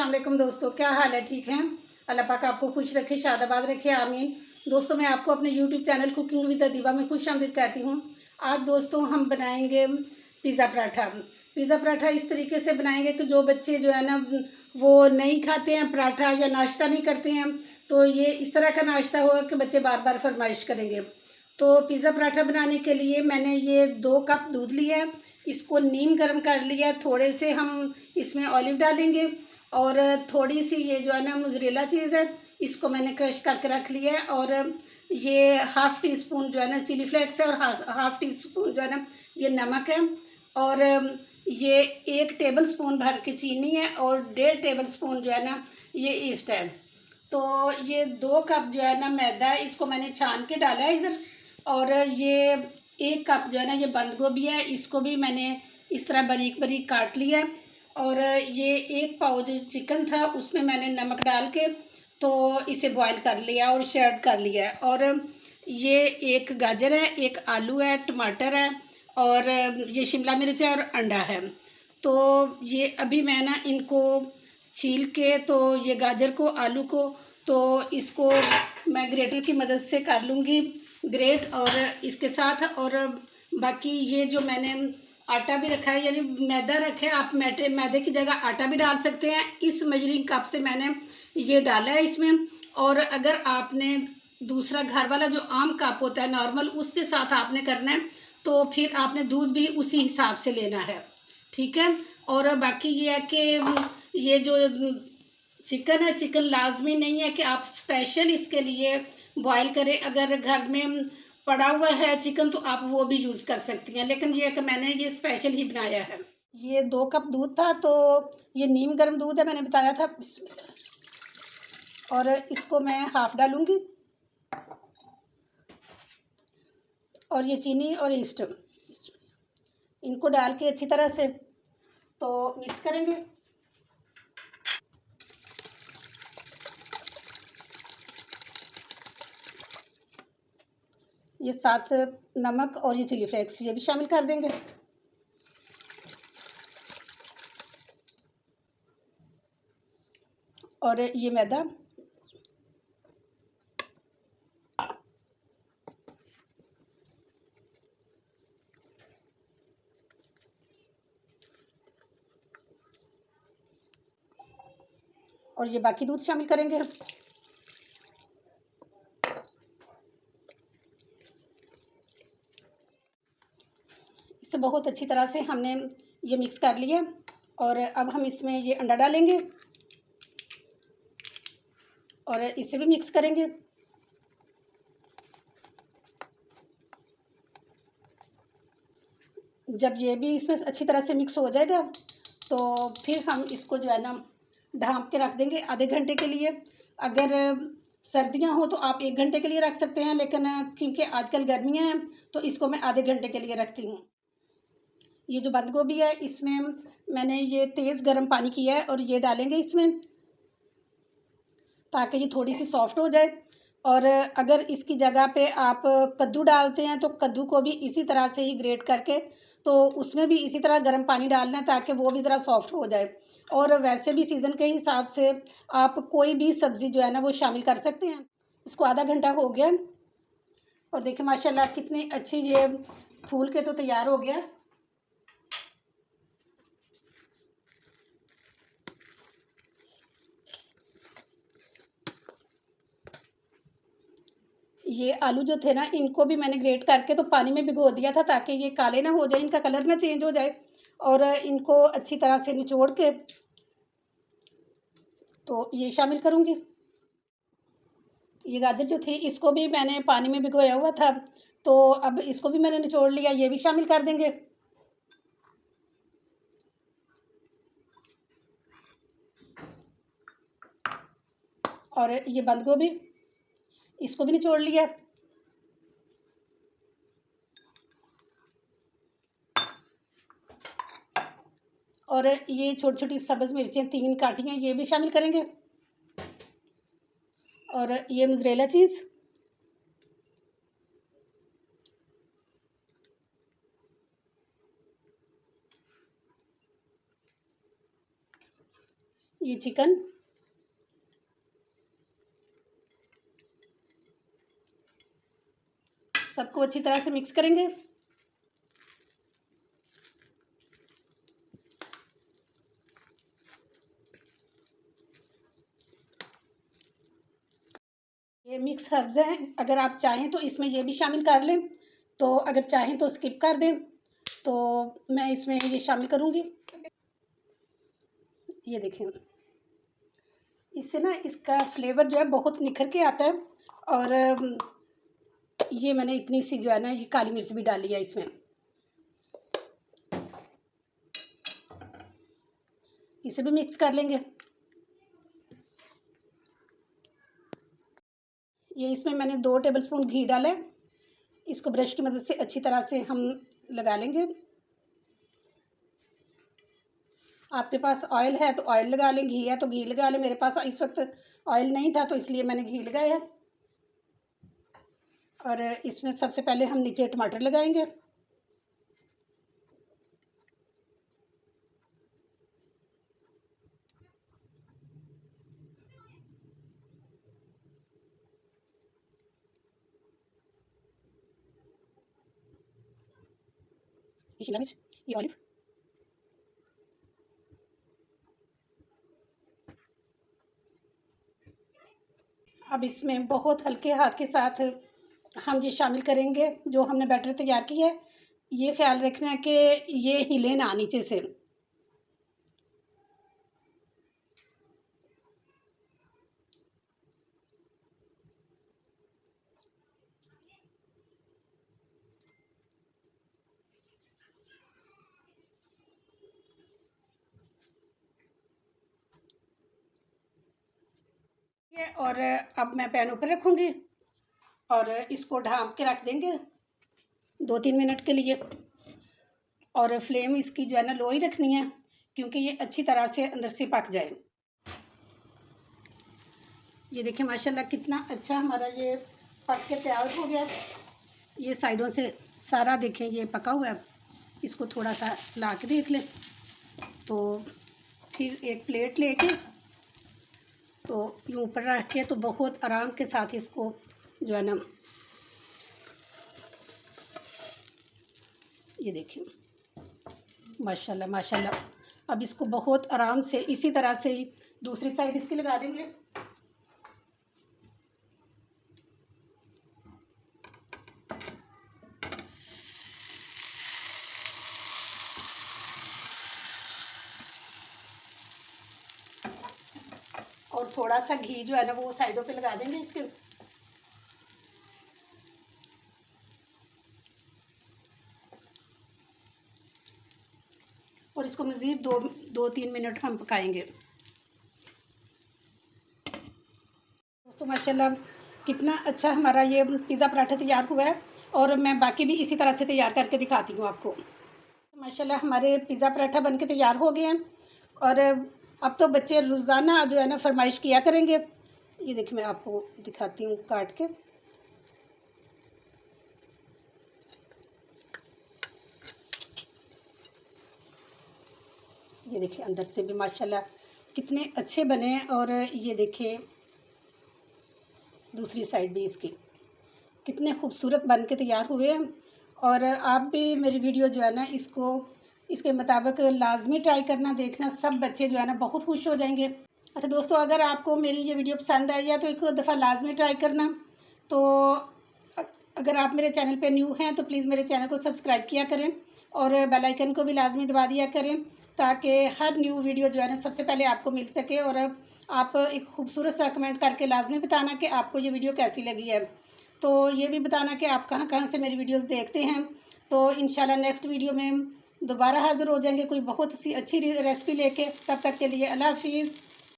अस्सलाम वालेकुम दोस्तों, क्या हाल है? ठीक हैं? अल्लाह पाक आपको खुश रखे, शादाबाद रखे, आमीन। दोस्तों, मैं आपको अपने YouTube channel cooking with Adiba में खुश आमदीद कहती हूँ। आज दोस्तों हम बनाएंगे पिज़्ज़ा पराठा। पिज़्ज़ा पराठा इस तरीके से बनाएंगे कि जो बच्चे जो है ना वो नहीं खाते हैं पराठा या नाश्ता नहीं करते हैं, तो ये इस तरह का नाश्ता होगा कि बच्चे बार बार फरमाइश करेंगे। तो पिज़्ज़ा पराठा बनाने के लिए मैंने ये 2 कप दूध लिया है। इसको नीम गर्म कर लिया। थोड़े से हम इसमें ऑलिव डालेंगे और थोड़ी सी ये जो है ना मोज़रेला चीज़ है, इसको मैंने क्रश करके रख लिया है। और ये हाफ़ टी स्पून जो है ना चिली फ्लेक्स है और हाफ़ टी स्पून जो है ना ये नमक है। और ये 1 टेबल स्पून भर के चीनी है और 1.5 टेबल स्पून जो है ना ये ईस्ट है। तो ये 2 कप जो है ना मैदा है, इसको मैंने छान के डाला है इधर। और ये 1 कप जो है ना ये बंद गोभी है, इसको भी मैंने इस तरह बारीक बारीक काट लिया है। और ये 1 पाव जो चिकन था उसमें मैंने नमक डाल के तो इसे बॉईल कर लिया और श्रेड कर लिया है। और ये 1 गाजर है, 1 आलू है, टमाटर है और ये शिमला मिर्च है और अंडा है। तो ये अभी मैं ना इनको छील के तो ये गाजर को आलू को तो इसको मैं ग्रेटर की मदद से कर लूँगी ग्रेट। और इसके साथ और बाकी ये जो मैंने आटा भी रखा है यानी मैदा रखा है, आप मैदे की जगह आटा भी डाल सकते हैं। इस मेजरिंग कप से मैंने ये डाला है इसमें। और अगर आपने दूसरा घर वाला जो आम कप होता है नॉर्मल, उसके साथ आपने करना है तो फिर आपने दूध भी उसी हिसाब से लेना है, ठीक है। और बाकी ये है कि ये जो चिकन है, चिकन लाजमी नहीं है कि आप स्पेशल इसके लिए बॉईल करें। अगर घर में पड़ा हुआ है चिकन तो आप वो भी यूज़ कर सकती हैं, लेकिन ये है कि मैंने ये स्पेशल ही बनाया है। ये 2 कप दूध था तो ये नीम गर्म दूध है, मैंने बताया था। और इसको मैं हाफ डालूंगी और ये चीनी और ईस्ट इनको डाल के अच्छी तरह से तो मिक्स करेंगे। ये साथ नमक और ये चिली फ्लेक्स ये भी शामिल कर देंगे। और ये मैदा और ये बाकी दूध शामिल करेंगे। इसे बहुत अच्छी तरह से हमने ये मिक्स कर लिया। और अब हम इसमें ये अंडा डालेंगे और इसे भी मिक्स करेंगे। जब ये भी इसमें अच्छी तरह से मिक्स हो जाएगा तो फिर हम इसको जो है ना ढाँप के रख देंगे आधे घंटे के लिए। अगर सर्दियां हो तो आप 1 घंटे के लिए रख सकते हैं, लेकिन क्योंकि आजकल गर्मियां हैं तो इसको मैं आधे घंटे के लिए रखती हूँ। ये जो बंद गोभी है इसमें मैंने ये तेज़ गर्म पानी किया है और ये डालेंगे इसमें ताकि ये थोड़ी सी सॉफ्ट हो जाए। और अगर इसकी जगह पे आप कद्दू डालते हैं तो कद्दू को भी इसी तरह से ही ग्रेट करके तो उसमें भी इसी तरह गर्म पानी डालना है ताकि वो भी ज़रा सॉफ्ट हो जाए। और वैसे भी सीज़न के हिसाब से आप कोई भी सब्ज़ी जो है ना वो शामिल कर सकते हैं। इसको आधा घंटा हो गया और देखिए माशाल्लाह कितनी अच्छी ये फूल के तो तैयार हो गया। ये आलू जो थे ना इनको भी मैंने ग्रेट करके तो पानी में भिगो दिया था ताकि ये काले ना हो जाए, इनका कलर ना चेंज हो जाए। और इनको अच्छी तरह से निचोड़ के तो ये शामिल करूँगी। ये गाजर जो थी इसको भी मैंने पानी में भिगोया हुआ था तो अब इसको भी मैंने निचोड़ लिया, ये भी शामिल कर देंगे। और ये बंद गोभी इसको भी निचोड़ लिया। और ये छोटी छोटी सब्ज़ मिर्चें 3 काटी हैं ये भी शामिल करेंगे। और ये मोज़रेला चीज़ ये चिकन, सबको अच्छी तरह से मिक्स करेंगे। ये मिक्स हर्ब्स हैं, अगर आप चाहें तो इसमें ये भी शामिल कर लें, तो अगर चाहें तो स्किप कर दें, तो मैं इसमें ये शामिल करूँगी। ये देखें, इससे ना इसका फ्लेवर जो है बहुत निखर के आता है। और ये मैंने इतनी सी जो है ना ये काली मिर्च भी डाली है इसमें। इसे भी मिक्स कर लेंगे। ये इसमें मैंने 2 टेबलस्पून घी डाला है। इसको ब्रश की मदद से अच्छी तरह से हम लगा लेंगे। आपके पास ऑयल है तो ऑयल लगा लें, घी है तो घी लगा लें। मेरे पास इस वक्त ऑयल नहीं था तो इसलिए मैंने घी लगाया। और इसमें सबसे पहले हम नीचे टमाटर लगाएंगे। ये शिमला मिर्च, ये ऑलिव, अब इसमें बहुत हल्के हाथ के साथ हम ये शामिल करेंगे जो हमने बैटर तैयार किया है। ये ख्याल रखना है कि ये हिले ना नीचे से। और अब मैं पैन ऊपर रखूँगी और इसको ढाँप के रख देंगे 2-3 मिनट के लिए। और फ्लेम इसकी जो है ना लो ही रखनी है, क्योंकि ये अच्छी तरह से अंदर से पक जाए। ये देखिए माशाल्लाह कितना अच्छा हमारा ये पक के तैयार हो गया। ये साइडों से सारा देखें ये पका हुआ है। इसको थोड़ा सा ला के देख लें, तो फिर एक प्लेट लेके तो यूँ ऊपर रख के तो बहुत आराम के साथ इसको जो है ना, ये देखिए माशाल्लाह माशाल्लाह। अब इसको बहुत आराम से इसी तरह से ही दूसरी साइड इसकी लगा देंगे। और थोड़ा सा घी जो है ना वो साइडों पे लगा देंगे इसके। और इसको मज़ीद 2-3 मिनट हम पकाएंगे। दोस्तों माशाल्लाह कितना अच्छा हमारा ये पिज़्ज़ा पराठा तैयार हुआ है। और मैं बाकी भी इसी तरह से तैयार करके दिखाती हूँ आपको। माशाल्लाह हमारे पिज़्ज़ा पराठा बन के तैयार हो गए हैं। और अब तो बच्चे रोज़ाना जो है ना फरमाइश किया करेंगे। ये देखिए मैं आपको दिखाती हूँ काट के। ये देखिए अंदर से भी माशाल्लाह कितने अच्छे बने। और ये देखिए दूसरी साइड भी इसकी कितने खूबसूरत बन के तैयार हुए हैं। और आप भी मेरी वीडियो जो है ना इसको इसके मुताबिक लाजमी ट्राई करना, देखना सब बच्चे जो है ना बहुत खुश हो जाएंगे। अच्छा दोस्तों, अगर आपको मेरी ये वीडियो पसंद आई है तो एक दफ़ा लाजमी ट्राई करना। तो अगर आप मेरे चैनल पे न्यू हैं तो प्लीज़ मेरे चैनल को सब्सक्राइब किया करें और बेल आइकन को भी लाजमी दबा दिया करें, ताकि हर न्यू वीडियो जो है ना सबसे पहले आपको मिल सके। और आप एक खूबसूरत सा कमेंट करके लाजमी बताना कि आपको ये वीडियो कैसी लगी है। तो ये भी बताना कि आप कहाँ कहाँ से मेरी वीडियोस देखते हैं। तो इंशाल्लाह नेक्स्ट वीडियो में दोबारा हाज़िर हो जाएंगे कोई बहुत सी अच्छी रेसिपी लेके। तब तक के लिए अल्लाह हाफिज़।